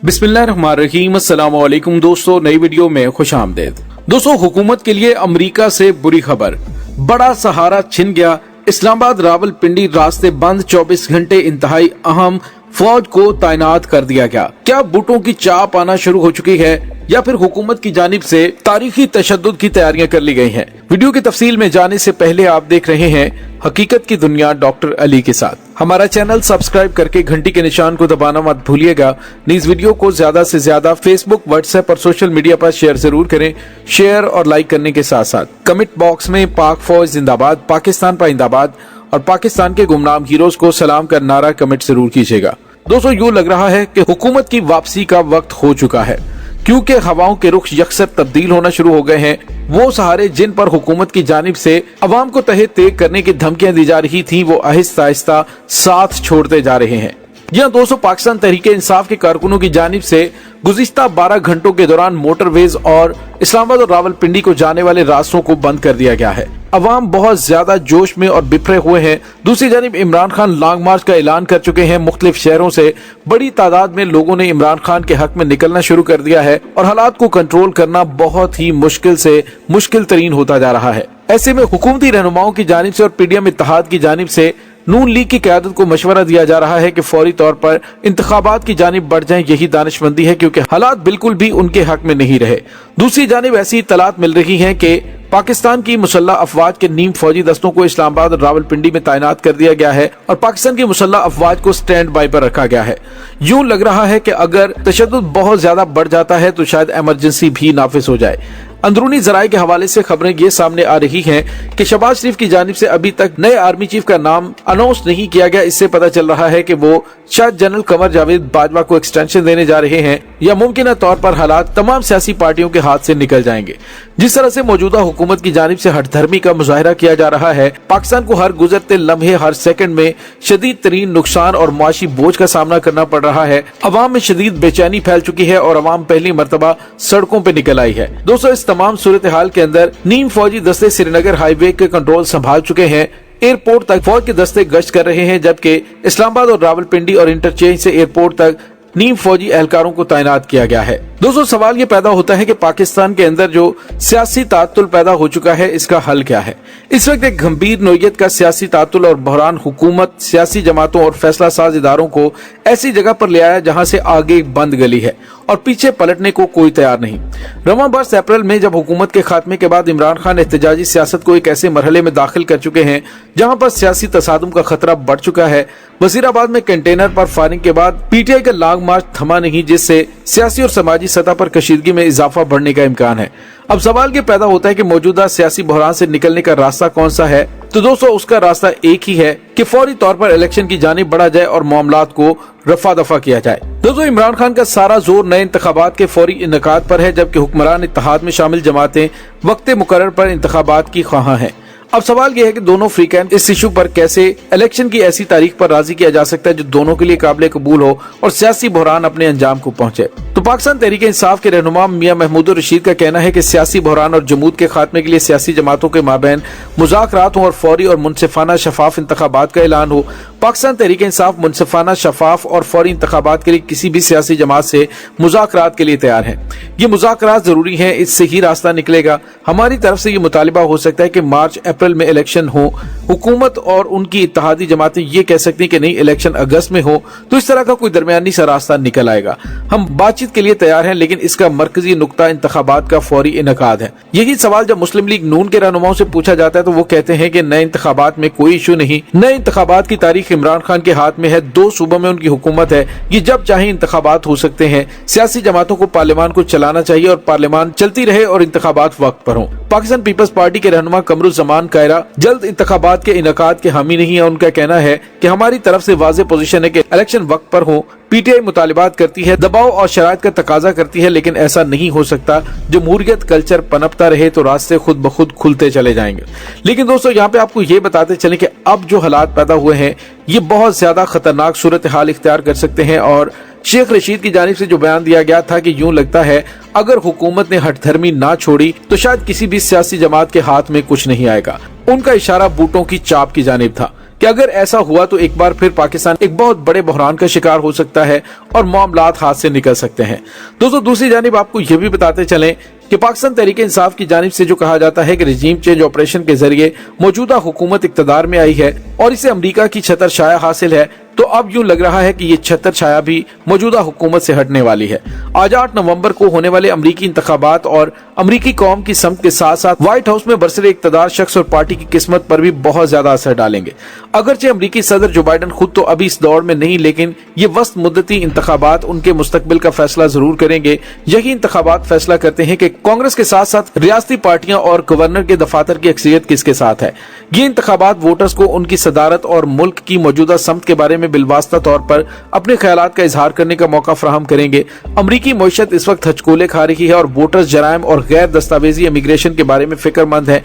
बिस्मिल्लाहिर्रहमानिर्रहीम। अस्सलाम वालेकुम दोस्तों, नई वीडियो में खुश आमदेद। दोस्तों, हुकूमत के लिए अमेरिका से बुरी खबर, बड़ा सहारा छिन गया। इस्लामाबाद रावलपिंडी रास्ते बंद, 24 घंटे इंतहाई अहम फौज को तैनात कर दिया गया। क्या बूटों की चाप आना शुरू हो चुकी है या फिर हुकूमत की जानिब से तारीखी तशद्दुद की तैयारियां कर ली गई हैं? वीडियो की तफसील में जाने से पहले आप देख रहे हैं हकीकत की दुनिया डॉक्टर अली के साथ। हमारा चैनल सब्सक्राइब करके घंटी के निशान को दबाना मत भूलिएगा। इस वीडियो को ज्यादा से ज्यादा फेसबुक, व्हाट्सएप और सोशल मीडिया पर शेयर जरूर करें। शेयर और लाइक करने के साथ साथ कमेंट बॉक्स में पाक फौज जिंदाबाद, पाकिस्तान पाइंदाबाद और पाकिस्तान के गुमनाम हीरोज को सलाम का नारा कमेंट जरूर कीजिएगा। दोस्तों, यूं लग रहा है कि हुकूमत की वापसी का वक्त हो चुका है, क्योंकि हवाओं के रुख यकसर तब्दील होना शुरू हो गए हैं। वो सहारे जिन पर हुकूमत की जानिब से अवाम को तहे तेग करने की धमकियां दी जा रही थीं, वो आहिस्ता आहिस्ता साथ छोड़ते जा रहे हैं। जी हां दोस्तों, पाकिस्तान तहरीक इंसाफ के कारकुनों की जानिब से गुज़िश्ता 12 घंटों के दौरान मोटरवेज और इस्लामाबाद और रावलपिंडी को जाने वाले रास्तों को बंद कर दिया गया है। अवाम बहुत ज्यादा जोश में और बिखरे हुए हैं। दूसरी जानिब इमरान खान लॉन्ग मार्च का ऐलान कर चुके हैं। मुख्तलिफ शहरों से बड़ी तादाद में लोगों ने इमरान खान के हक में निकलना शुरू कर दिया है और हालात को कंट्रोल करना बहुत ही मुश्किल से मुश्किल तरीन होता जा रहा है। ऐसे में हुकूमती रहनुमाओं की जानिब से और पीडीएम इत्तेहाद की जानिब से नून लीग की क़यादत को मशवरा दिया जा रहा है कि फौरी तौर पर इंतखाबात की जानिब बढ़ जाएं। यही दानिशमंदी है, क्योंकि हालात बिल्कुल भी उनके हक में नहीं रहे। दूसरी जानिब ऐसी इत्तलात मिल रही है कि पाकिस्तान की मुसल्लह अफवाज के नीम फौजी दस्तों को इस्लामाबाद और रावलपिंडी में तैनात कर दिया गया है और पाकिस्तान की मुसल्लह अफवाज को स्टैंड बाई पर रखा गया है। यूं लग रहा है कि अगर तशद्दुद बहुत ज्यादा बढ़ जाता है तो शायद इमरजेंसी भी नाफिज हो जाए। अंदरूनी जराये के हवाले से खबरें ये सामने आ रही हैं कि शहबाज शरीफ की जानिब से अभी तक नए आर्मी चीफ का नाम अनाउंस नहीं किया गया। इससे पता चल रहा है कि वो शायद जनरल कमर जावेद बाजवा को एक्सटेंशन देने जा रहे हैं या मुमकिन तौर पर हालात तमाम सियासी पार्टियों के हाथ से निकल जाएंगे। जिस तरह से मौजूदा हुकूमत की जानिब से हठधर्मी का मुजाहिरा किया जा रहा है, पाकिस्तान को हर गुजरते लम्हे, हर सेकंड में शदीद तरीन नुकसान और मुआशी बोझ का सामना करना पड़ रहा है। अवाम में शदीद बेचैनी फैल चुकी है और अवाम पहली मरतबा सड़कों पर निकल आई है। दोस्तों, इस तमाम सूरत हाल के अंदर नीम फौजी दस्ते श्रीनगर हाईवे के कंट्रोल संभाल चुके हैं। एयरपोर्ट तक फौज के दस्ते गश्त कर रहे हैं, जबकि इस्लामाबाद और रावलपिंडी और इंटरचेंज से एयरपोर्ट तक नीम फौजी एहलकारों को तैनात किया गया है। दोस्तों, सवाल ये पैदा होता है कि पाकिस्तान के अंदर जो सियासी तातुल पैदा हो चुका है, इसका हल क्या है? इस वक्त एक गंभीर नोयत का सियासी तातुल और बहरान हुकूमत सियासी जमातों और फैसला साज इदारों को ऐसी जगह पर ले आया जहां से आगे बंद गली है और पीछे पलटने को कोई तैयार नहीं। रवां बरस अप्रैल में जब हुकूमत के खात्मे के बाद इमरान खान एहतजाजी सियासत को एक ऐसे मरहले में दाखिल कर चुके हैं जहां पर सियासी तसादुम का खतरा बढ़ चुका है। वजीराबाद में कंटेनर पर फायरिंग के बाद पीटीआई का लॉन्ग मार्च थमा नहीं, जिससे सियासी और समाजी सतह पर कशीदगी में इजाफा बढ़ने का इम्कान है। अब सवाल ये पैदा होता है कि मौजूदा सियासी बहरान से निकलने का रास्ता कौन सा है? तो दोस्तों, उसका रास्ता एक ही है कि फौरी तौर पर इलेक्शन की जानिब बढ़ा जाए और मामलात को रफा दफा किया जाए। दोस्तों, इमरान खान का सारा जोर नए इंतखाबात के फौरी इनेकाद पर है, जबकि हुक्मरान इत्तेहाद में शामिल जमातें वक्त मुकर्रर पर इंतखाबात की ख्वाहां हैं। अब सवाल यह है कि दोनों फ्रीकैंट इस इशू पर कैसे इलेक्शन की ऐसी तारीख पर राजी किया जा सकता है जो दोनों के लिए काबिल कबूल हो और सियासी बहरान अपने अंजाम को पहुंचे। तो पाकिस्तान तहरीक इंसाफ के रहनुमा मियां महमूद रशीद का कहना है कि सियासी बहरान और जमूद के खात्मे के लिए सियासी जमातों के माबैन मुज़ाकरात हो और फौरी और मुनसिफाना शफाफ इंतखाबात का ऐलान हो। पाकिस्तान तहरीक इंसाफ मुनसिफाना, शफाफ और फौरी इंतखाबात के लिए किसी भी सियासी जमात से मुज़ाकरात के लिए तैयार है। ये मुज़ाकरात जरूरी है, इससे ही रास्ता निकलेगा। हमारी तरफ से ये मुतालिबा हो सकता है कि मार्च अप्रैल में इलेक्शन हो। हुकूमत और उनकी इत्तेहादी जमातें ये कह सकती हैं कि नहीं, इलेक्शन अगस्त में हो, तो इस तरह का कोई दरमियानी सा रास्ता निकल आएगा। हम बातचीत के लिए तैयार हैं, लेकिन इसका मरकजी नुक्ता इंतखाबात का फौरी इनेकाद है। यही सवाल जब मुस्लिम लीग नून के रहनुमाओं से पूछा जाता है तो वो कहते हैं कि नए इंतखाबात में कोई इशू नहीं। नए इंतखाबात की तारीख इमरान खान के हाथ में है। 2 सूबों में उनकी हुकूमत है, ये जब चाहे इंतखाबात हो सकते हैं। सियासी जमातों को पार्लियामान को चलाना चाहिए और पार्लियामान चलती रहे और इंतखाबात वक्त पर हो। पाकिस्तान पीपल्स पार्टी के रहनुमा कमरुज़्ज़मान कायरा जल्द इंतखाबात के इनेकाद के हामी नहीं है। उनका कहना है कि हमारी तरफ से वाज़ेह पोजीशन है कि इलेक्शन वक्त पर हो। पीटीआई मुतालिबात करती है, दबाव और शराइत का तकाजा करती है, लेकिन ऐसा नहीं हो सकता। जमहूरियत कल्चर पनपता रहे तो रास्ते खुद ब खुद खुलते चले जाएंगे। लेकिन दोस्तों, यहाँ पे आपको ये बताते चले कि अब जो हालात पैदा हुए हैं ये बहुत ज्यादा खतरनाक सूरत हाल इख्तियार कर सकते हैं। और शेख रशीद की जानिब से जो बयान दिया गया था कि यूं लगता है अगर हुकूमत ने हठधर्मी ना छोड़ी तो शायद किसी भी सियासी जमात के हाथ में कुछ नहीं आएगा। उनका इशारा बूटों की चाप की जानिब था। कि अगर ऐसा हुआ तो एक बार फिर पाकिस्तान एक बहुत बड़े बहरान का शिकार हो सकता है और मामलात हाथ से निकल सकते हैं। दोस्तों दूसरी जानिब आपको यह भी बताते चलें कि पाकिस्तान तहरीक इंसाफ की जानिब से जो कहा जाता है कि रिजीम चेंज ऑपरेशन के जरिए मौजूदा हुकूमत इक्तदार में आई है और इसे अमरीका की छतर छाया हासिल है, तो अब यूं लग रहा है कि ये छतर छाया भी मौजूदा हुकूमत से हटने वाली है। आज 8 नवंबर को होने वाले अमरीकी इंतखाबात और अमरीकी कौम की समत के साथ साथ व्हाइट हाउस में बरसरे इक्तदार शख्स और पार्टी की किस्मत पर भी बहुत ज्यादा असर डालेंगे। अगरचे अमरीकी सदर जो बाइडन खुद तो अभी इस दौर में नहीं, लेकिन ये वस्त मुद्दती इंतखाबात उनके मुस्तकबिल का फैसला जरूर करेंगे। यही इंतखाबात फैसला करते हैं कि कांग्रेस के साथ साथ रियासती पार्टियां और गवर्नर के दफातर की अक्सरियत किसके साथ है। ये इंतखाबात वोटर्स को उनकी सदारत और मुल्क की मौजूदा समत के बारे में बिलवास्ता तौर पर अपने ख्यालात का इजहार करने का मौका फराहम करेंगे। अमरीकी मईशत इस वक्त हचकोले खा रही है और वोटर्स जराइम और गैर दस्तावेजी इमिग्रेशन के बारे में फिक्रमंद है।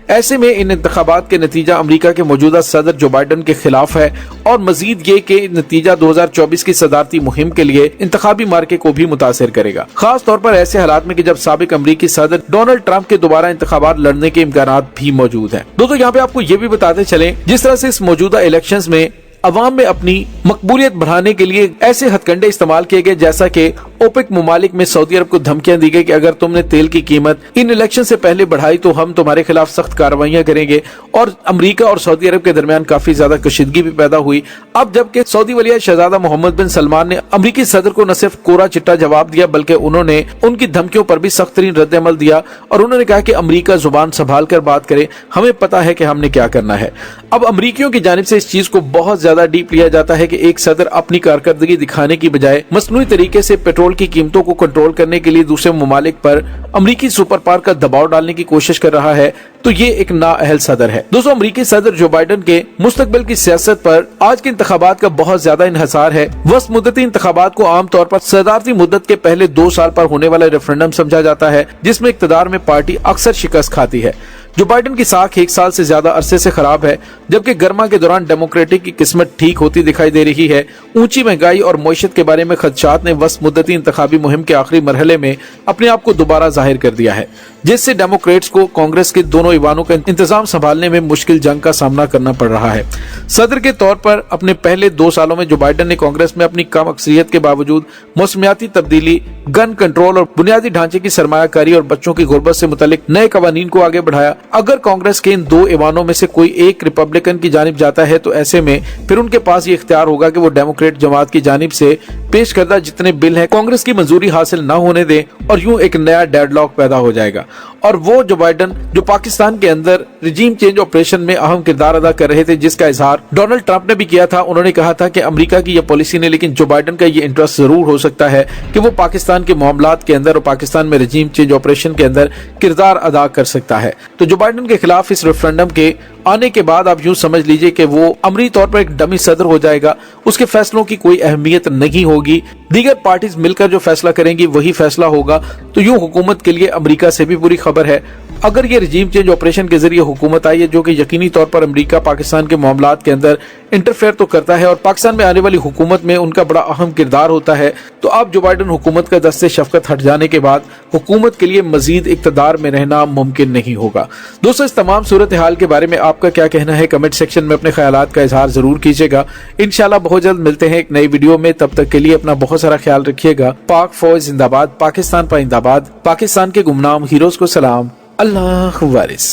ऐसे में इन इंतखाबात के नतीजा अमरीका के मौजूदा सदर जो बाइडन के खिलाफ है और मजीद ये कि नतीजा 2024 की सदारती मुहिम के लिए इंतखाबी मार्के को भी मुतासिर करेगा, खास तौर पर ऐसे हालात में कि जब साबिक अमरीकी सदर डोनाल्ड ट्रंप के दोबारा इंतखाबात लड़ने के इम्कानात भी मौजूद हैं। दोस्तों यहाँ पे आपको ये भी बताते चलें, जिस तरह से इस मौजूदा इलेक्शंस में अवाम में अपनी मकबूलियत बढ़ाने के लिए ऐसे हथकंडे इस्तेमाल किए गए, जैसा कि ओपेक मुमालिक में सऊदी अरब को धमकियां दी गई कि अगर तुमने तेल की कीमत इन इलेक्शन से पहले बढ़ाई तो हम तुम्हारे खिलाफ सख्त कार्रवाइयां करेंगे। और अमेरिका और सऊदी अरब के दरमियान काफी ज्यादा कशीदगी भी पैदा हुई। अब जबकि सऊदी वलिया शहजादा मोहम्मद बिन सलमान ने अमरीकी सदर को न सिर्फ कोरा चिट्टा जवाब दिया, बल्कि उन्होंने उनकी धमकियों पर भी सख्त तरीन रद्द-ए-अमल दिया और उन्होंने कहा कि अमरीका जुबान संभाल कर बात करे, हमें पता है कि हमने क्या करना है। अब अमरीकियों की जानिब से इस चीज को बहुत ज्यादा डीप लिया जाता है कि एक सदर अपनी कारकर्दगी दिखाने की बजाय मसनूई तरीके से पेट्रोल की कीमतों को कंट्रोल करने के लिए दूसरे ममालिक पर अमरीकी सुपर पावर का दबाव डालने की कोशिश कर रहा है, तो ये एक नाअहल सदर है। दोस्तों अमरीकी सदर जो बाइडन के मुस्तकबिल की सियासत पर आज के इंतखाबात का बहुत ज्यादा इन्हिसार है। वस्त मुद्दती इंतखाबात को आमतौर पर सदारती मुद्दत के पहले 2 साल पर होने वाला रेफरेंडम समझा जाता है, जिसमें इक्तदार में पार्टी अक्सर शिकस्त खाती है। जो बाइडन की साख 1 साल से ज्यादा अरसे से खराब है, जबकि गर्मा के दौरान डेमोक्रेटिक की किस्मत ठीक होती दिखाई दे रही है। ऊंची महंगाई और मईशत के बारे में खदशात ने वस्त मुद्दती इंतखाबी मुहिम के आखिरी मरहले में अपने आप को दोबारा जाहिर कर दिया है, जिससे डेमोक्रेट्स को कांग्रेस के दोनों ईवानों का इंतजाम संभालने में मुश्किल जंग का सामना करना पड़ रहा है। सदर के तौर पर अपने पहले 2 सालों में जो बाइडन ने कांग्रेस में अपनी कम अक्सरियत के बावजूद मौसमियाती तब्दीली, गन कंट्रोल और बुनियादी ढांचे की सरमायाकारी और बच्चों की गुर्बत से मुतालिक नए कवानीन को आगे बढ़ाया। अगर कांग्रेस के इन 2 ईवानों में से कोई एक रिपब्लिकन की जानिब जाता है, तो ऐसे में फिर उनके पास ये इख्तियार होगा कि वो डेमोक्रेट जमात की जानिब से पेश करदा जितने बिल हैं कांग्रेस की मंजूरी हासिल न होने दें और यूं एक नया डेडलॉक पैदा हो जाएगा। और वो जो बाइडन जो पाकिस्तान के अंदर रिजीम चेंज ऑपरेशन में अहम किरदार अदा कर रहे थे, जिसका इजहार डोनाल्ड ट्रंप ने भी किया था। उन्होंने कहा था कि अमेरिका की यह पॉलिसी ने, लेकिन जो बाइडन का ये इंटरेस्ट जरूर हो सकता है कि वो पाकिस्तान के मामलात के अंदर और पाकिस्तान में रिजीम चेंज ऑपरेशन के अंदर किरदार अदा कर सकता है। तो जो बाइडन के खिलाफ इस रेफरेंडम के आने के बाद आप यूं समझ लीजिए कि वो अमरी तौर पर एक डमी सदर हो जाएगा। उसके फैसलों की कोई अहमियत नहीं होगी, दीगर पार्टीज मिलकर जो फैसला करेंगी वही फैसला होगा। तो यूं हुकूमत के लिए अमेरिका से भी बुरी खबर है। अगर ये रिजीम चेंज ऑपरेशन के जरिए हुकूमत आई है, जो कि यकीनी तौर पर अमेरिका पाकिस्तान के मामलात के अंदर इंटरफेयर तो करता है और पाकिस्तान में आने वाली हुकूमत में उनका बड़ा अहम किरदार होता है, तो अब जो बाइडन हुकूमत का दस्ते शफकत हट जाने के बाद हुकूमत के लिए मजीद इक्तदार में रहना मुमकिन नहीं होगा। दोस्तों इस तमाम सूरत हाल के बारे में आपका क्या कहना है, कमेंट सेक्शन में अपने ख्यालात का इजहार जरूर कीजिएगा। इंशाल्लाह बहुत जल्द मिलते हैं एक नई वीडियो में, तब तक के लिए अपना बहुत सारा ख्याल रखिएगा। पाक फौज जिंदाबाद, पाकिस्तान पाइंदाबाद, पाकिस्तान के गुमनाम हीरोज को सलाम, अल्लाह वारिस।